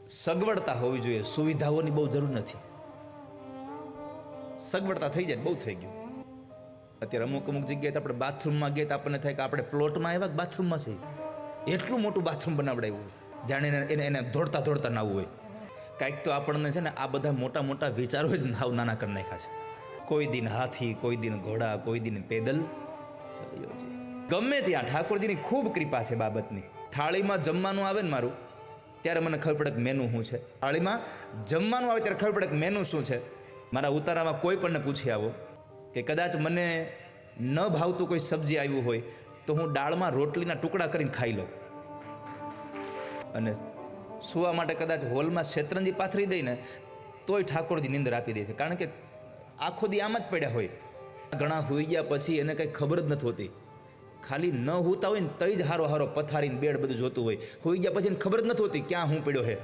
સગવડતા હોવી જોઈએ, સુવિધાઓની બહુ જરૂર નથી. સગવડતા થઈ જાય બહુ થઈ ગયું. અત્યારે અમુક જગ્યાએ આપણે બાથરૂમમાં ગયા તો આપણને થાય કે આપણે પ્લોટમાં આવ્યા કે બાથરૂમમાં છે. એટલું મોટું બાથરૂમ બનાવડાવ્યું હોય, જાણે એને દોડતા દોડતા નાવું હોય. કાંઈક તો આપણને છે ને આ બધા મોટા મોટા વિચારો જ નાવ નાના કરી નાખ્યા છે. કોઈ દિન હાથી, કોઈ દિન ઘોડા, કોઈ દિન પેદલ ચાલ્યો છે. ગમે ત્યાં ઠાકોરજીની ખૂબ કૃપા છે બાબતની. થાળીમાં જમવાનું આવે ને મારું, ત્યારે મને ખબર પડે કે મેનુ શું છે. થાળીમાં જમવાનું આવે ત્યારે ખબર પડે કે મેનુ શું છે. મારા ઉતારામાં કોઈ પણને પૂછી આવો કે કદાચ મને ન ભાવતું કોઈ સબ્જી આવ્યું હોય તો હું દાળમાં રોટલીના ટુકડા કરીને ખાઈ લઉં. અને સુવા માટે કદાચ હોલમાં શેતરંજી પાથરી દઈને તોય ઠાકોરજી નીંદર આપી દે છે. કારણ કે આખો દી આમ જ પડ્યા હોય. ઘણા હોઈ ગયા પછી એને કંઈ ખબર જ નથી હોતી. ખાલી ન હોતા હોય ને તઈ જ હારો પથારીને બેડ બધું જોતું હોય. હોઈ ગયા પછી એને ખબર જ નથી હોતી ક્યાં હું પડ્યો છે.